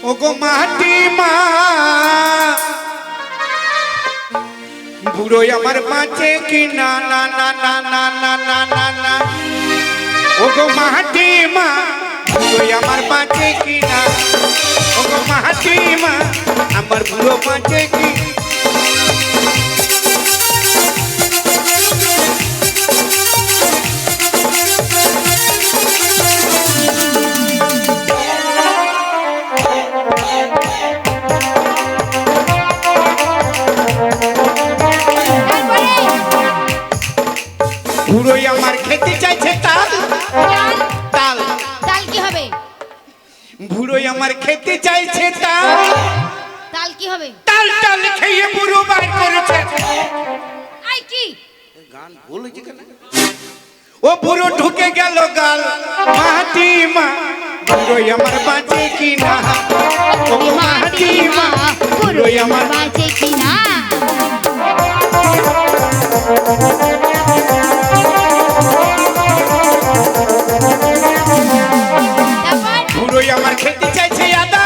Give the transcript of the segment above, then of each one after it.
ওগো মাটি মা বুড়ো আমার বাঁচে কি না না না না না না না না না ওগো মাটি মা বুড়ো আমার বাঁচে কি না ওগো মাটি মা আমার বুড়ো বাঁচে কি বুড়োই আমার খেতে চাইছে তাল তাল তাল কি হবে? বুড়োই আমার খেতে চাইছে তাল তাল কি হবে? তাল তাল খেয়ে বুড়ো বার করেছে আই কি গান বলেছে কেন ও বুড়ো ঢুকে গেল গাল মাটি মা বুড়োই আমার বাঁচে কি না ও মাটি মা বুড়োই আমার বাঁচে কি না বুড়োই আমার খেতে চাইছে আদা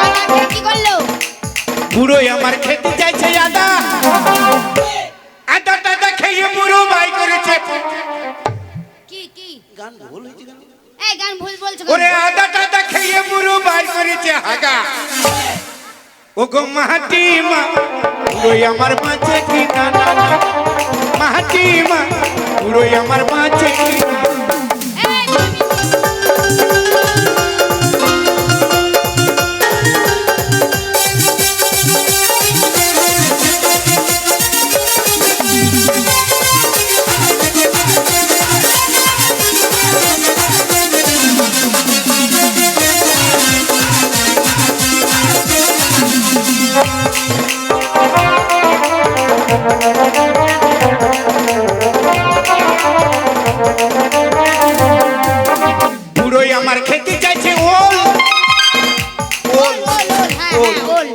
আদা কি করলো? বুড়োই আমার খেতে চাইছে আদা আদা টাদা খেয়ে বুড়ো বাই করেছে কি কি গান ভুল হয়েছে কেন এই গান ভুল বলছো ওরে আদা টাদা খেয়ে বুড়ো বাই করেছে হাগা ওগো মাটি মা বুড়োই আমার বাঁচে কি না না না মাটি মা বুড়োই আমার বাঁচে কি না বুড়োই আমার খেতে চাইছে ওল ওল ওল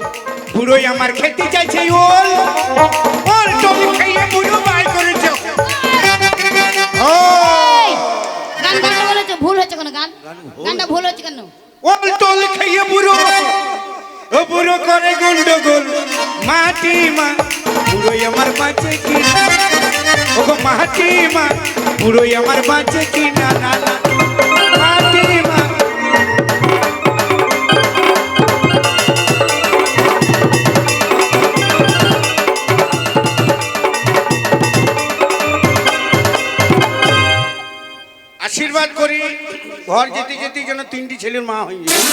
বুড়োই আমার খেতে চাইছে ওল ওল টমি খেয়ে বুড়ো বাই করেছে ও গান গান বলেছো ভুল হচ্ছে কেন গান গানটা ভুল হচ্ছে কেন ওল টোল খেয়ে বুড়ো ও বুড়ো করে গন্ডগোল মাটি মা বুড়োই আমার বাঁচে কি না ওগো মাটি মা বুড়োই আমার বাঁচে কি না না না মাটি মা আশীর্বাদ করি ঘর যেতে যেতে যেন তিনটি ছেলের মা হয়ে যায়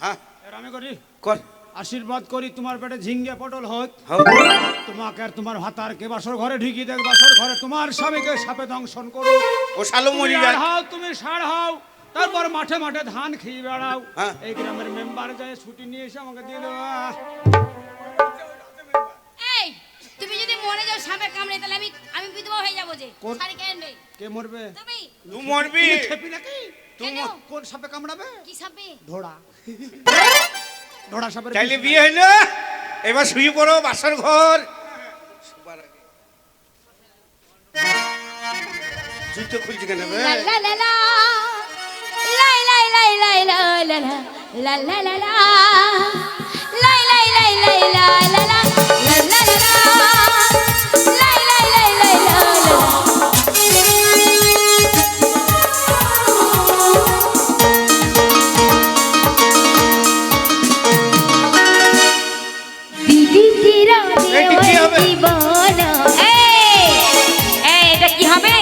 হ্যাঁ আমি করি কর আশীর্বাদ করি তোমার পেটে ঝিঙ্গে পটল হোক হোক। তোমাকে আর তোমার ভাতারকে বাসর ঘরে ঢুকিয়ে দেখ বাসর ঘরে তোমার স্বামীকে সাপে দংশন করো ও শালো মরি তুমি যায় আর হও তুমি ষাঁড় হও তারপর মাঠে মাঠে ধান খেয়ে বেড়াও হ্যাঁ। এই গ্রামের মেম্বার যায় ছুটি নিয়ে এসে আমাকে দিয়ে দেওয়া এই তুমি যদি মরে যাও সাপে কামড়ে তাহলে আমি আমি বিধবা হয়ে যাবো যে কোন- শাড়ি কেন রে কে মরবে তুমি তুই মরবি তুমি খেপি নাকি কেন? কোন সাপে কামড়াবে কি সাপে ধোড়া ধোড়া সাপের তাইলে বিষ বিয়ে হইলো এবার শুয়ে পড়ো বাসর ঘর জুতো খুলছি কেন বে? লা লা লা লা লাই লাই লাই লাই লা লা লা লা লা লা লাই লাই লাই লাই লা লা লা লা লা লা লাই লাই লাই লাই লা লা দিদি চিরা এইটা কি হবে? জীবন এই এটা কি হবে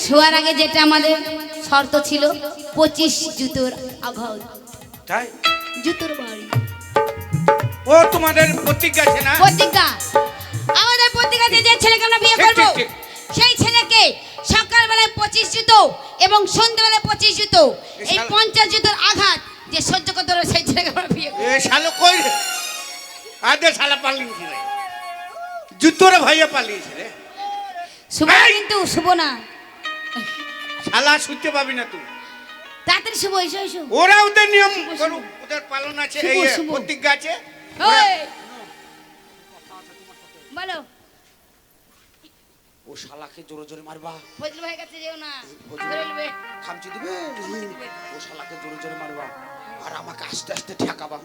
শোয়ার আগে যেটা আমাদের শর্ত ছিল 25 জুতোর আঘাত তাই জুতোর বাড়ি ও তোমাদের প্রতিজ্ঞা আছে না প্রতিজ্ঞা আমাদের প্রতিজ্ঞাতে যে ছেলেকে আমরা বিয়ে ঠিক, করব ঠিক, ঠিক। সেই ছেলেকে সকালবেলায় 25 জুতো এবং সন্ধ্যাবেলায় 25 জুতো এই শালা- 50 জুতোর আঘাত যে সহ্য করতে পারবে সেই ছেলেকে আমরা বিয়ে করব এ শালো কই রে আদে শালা পালিয়েছে রে জুতোরে ভাইয়া পালিয়েছে রে শুভ এই! কিন্তু শুভ না শালা শুনতে পাবি না তুই তাড়াতাড়ি শুভ এসো এসো ওরা ওদের নিয়ম শুভ, করুক শুভ। ওদের পালন আছে শুভ, এই শুভ। প্রতিজ্ঞা আছে ওই বলো ও শালাকে জোরে জোরে মারবা ফজল ভাই কাছে যেও না ফজল- ধরে নেবে খামচি দিবে ও শালাকে জোরে জোরে মারবা আর আমাকে আস্তে আস্তে ঠেকাবা।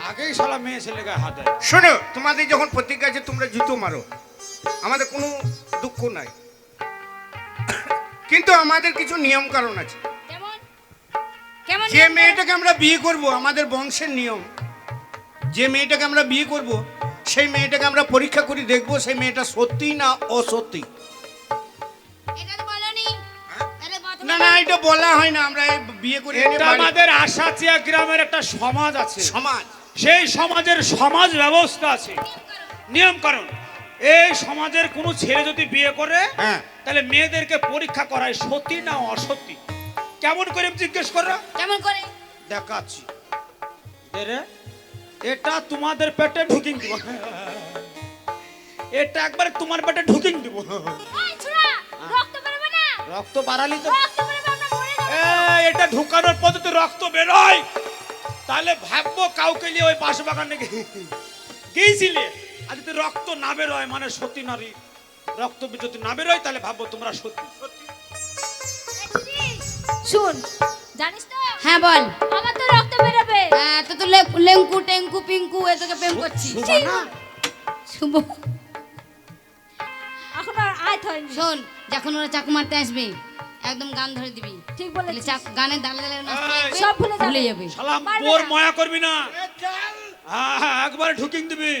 আগেই শালা মেয়ে ছেলে গায়ে হাত দেয়। শোনো, তোমাদের যখন প্রতিজ্ঞা আছে তোমরা জুতো মারো, আমাদের কোনো দুঃখ নাই, কিন্তু আমাদের কিছু নিয়ম কারণ আছে। কেমন কেমন যে মেয়েটাকে আমরা বিয়ে করব, আমাদের বংশের নিয়ম, যে মেয়েটাকে আমরা বিয়ে করব সেই মেয়েটাকে আমরা পরীক্ষা করে দেখব সেই মেয়েটা সত্যি না অসত্যি। এটা তো বলনি তাহলে প্রথমে না না, এটা বলা হয় না, আমরা এই বিয়ে করে এনে এটা বাড়ি- আমাদের আশাচিয়া গ্রামের একটা সমাজ আছে, সমাজ। সেই সমাজের সমাজ ব্যবস্থা আছে, নিয়ম কারণ। এই সমাজের কোনো ছেলে যদি বিয়ে করে হ্যাঁ। তাহলে মেয়েদেরকে পরীক্ষা করায় সত্যি না অসত্যি। কেমন করে জিজ্ঞেস করো? কেমন করে দেখাচ্ছি। রে, এটা তোমাদের পেটে ঢুকিং দিব, এটা একবার তোমার পেটে ঢুকিং দিব। এই ছুরা রক্ত বেরোবে না, রক্ত বাড়ালি তো রক্ত বেরোবে আমরা মরে যাব। এটা ঢুকানোর পদ্ধতি রক্ত বেরোয়, তাহলে ভাববো কাউকে নিয়ে ওই বাস বাগানে গিয়েছিলে, আর যদি রক্ত না বেরোয় মানে সত্যি নারী, রক্ত যদি না বেরোয় তাহলে ভাববো তোমরা সত্যি সত্যি। শুন, জানিস তো? হ্যাঁ বল। আমার তো রক্ত বেরোবে। হ্যাঁ তো লেঙ্কু টেঙ্কু পিঙ্কু এ তোকে প্রেম করছি। শুভ না? শুভ। এখন আর আয় হয়নি। শোন, যখন ওরা চাকু মারতে আসবে একদম গান ধরে দিবি। ঠিক তাহলে বলেছিস। গানে দাঁড়িয়ে দাঁড়িয়ে নাচতে এই, লাগবে, সব ভুলে যাবে। ভুলে যাবে। শালা মারবে বোর না। মায়া করবি না। হ্যাঁ, একবার ঢুকিং দিবি।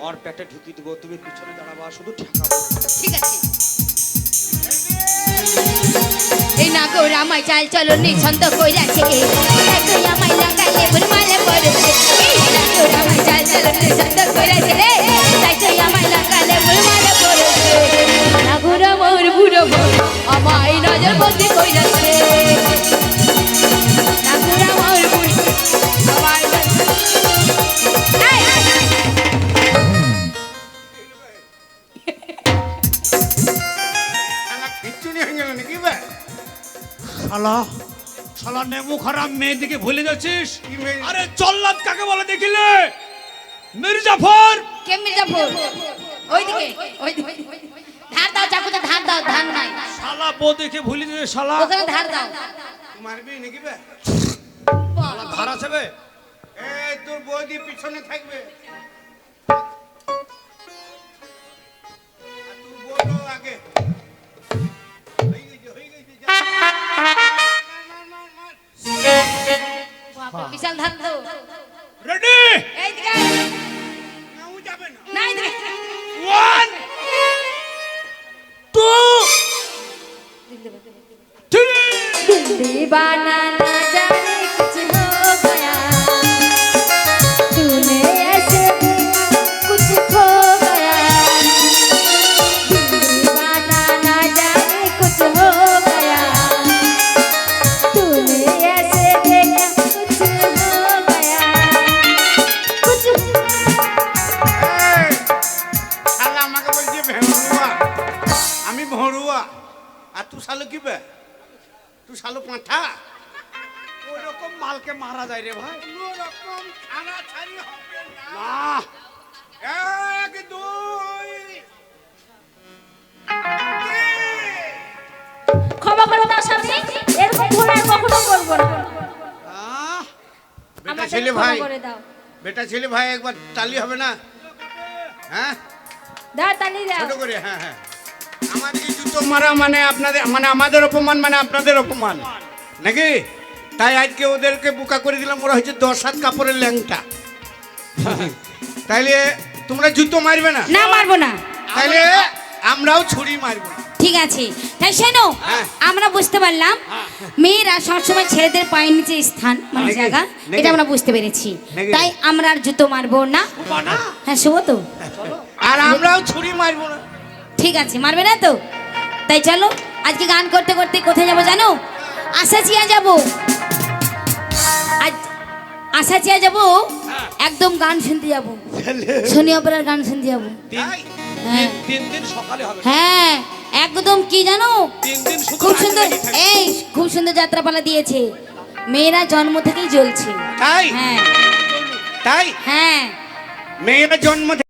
ওর পেটে ঢুকি দেবো, তুমি পিছনে দাঁড়াবা, শুধু ঠেকাবো। ঠিক আছে। এই না গৌর আমায় চাল চলো নিছন্দ কইরাছে, দেখো আমায় লাগালে বুরমালে পড়েছে। এই না গৌর আমায় চাল চলো নিছন্দ কইরাছে রে, দেখো আমায় লাগালে বুরমালে পড়েছে। না গৌর মোর বুড়ো বউ আমায় নজর বন্দি কইরাছে। না গৌর মোর বুড়ো আমায় খিচুড়ি হয়ে গেল নাকি ভাই? শালা শালা নেমু খারাপ মেয়ে দিকে ভুলে যাচ্ছিস। কি মেয়ে? আরে জল্লাদ কাকে বলে দেখিলে? মির্জাফর। কে মির্জাফর? ওইদিকে ওইদিকে ধার দাও, চাকুতে ধার দাও, ধার নাই শালা বউ দেখে ভুলে যাচ্ছে শালা। ওখানে ধার দাও। মারবি নাকি ভাই? শালা ধার আছে বে। এই তোর বৌদি পিছনে থাকবে, আর তুই বলো আগে। হয়ে গেছে, যা। মার, মার। বাপরে, বিশাল ধার দাও। রেডি? এইদিকে না, ও যাবে না। না এইদিকে 1 2 3 दीवाना ना जाने कुछ हो गया, तूने ऐसे दिया कुछ खो गया। दीवाना ना जाने कुछ हो गया, तूने ऐसे देखा कुछ हो गया, कुछ এই, শালা আমাকে বলছে ভেড়ুয়া, আমি ভড়ুয়া, আর তুই শালো কি বে? তুই শালো পাঁঠা। ওরকম মালকে মারা যায় রে ভাই। কোনোরকম ছাড়াছাড়ি হবে না। না, 1 2 3। ক্ষমা করো তার সামনে, এরকম ভুল আর কখনো করবো না। আহ, বেটা আমাকে ছেলে ক্ষমা ভাই, করে দাও। বেটা ছেলে ভাই, একবার তালি হবে না? হ্যাঁ, দাও তালি দাও। ছোট করে। হ্যাঁ হ্যাঁ, আমাদেরকে জুতো মারা মানে আপনাদের, মানে আমাদের অপমান, মানে আপনাদের অপমান নাকি? তাই আজকে ওদেরকে বোকা করে দিলাম, ওরা হচ্ছে 10 7 কাপড়ের ল্যাংটা। তাইলে তোমরা জুতো মারবে না, না মারবো না। তাইলে আমরাও ছুরি মারবো না। ঠিক আছে, তাই শোনো, হ্যাঁ। আমরা বুঝতে পারলাম মেয়েরা সবসময় ছেলেদের পায়ের নিচে স্থান মানে নাকি? জায়গা, নাকি? এটা আমরা বুঝতে পেরেছি। নাকি? তাই আমরা আর জুতো মারবো না। বানা। হ্যাঁ শুভ তো, আর আমরাও ছুরি মারবো না। ঠিক আছে, মারবে না তো? তাই চলো আজকে গান করতে করতে কোথায় যাবো জানো? আশাচিয়া যাবো। আজ আশাচিয়া যাবো, একদম গান শুনতে যাবো, শনি অপেরার গান শুনতে যাবো। তাই? হ্যাঁ 3 দিন সকালে হবে। হ্যাঁ, একদম কি জানো, 3 দিন শুধু খুব সুন্দর, রাজধানী থাকবে। এই খুব সুন্দর যাত্রাপালা দিয়েছে, মেয়েরা জন্ম থেকেই জ্বলছে। তাই? হ্যাঁ তাই হ্যাঁ মেয়েরা জন্ম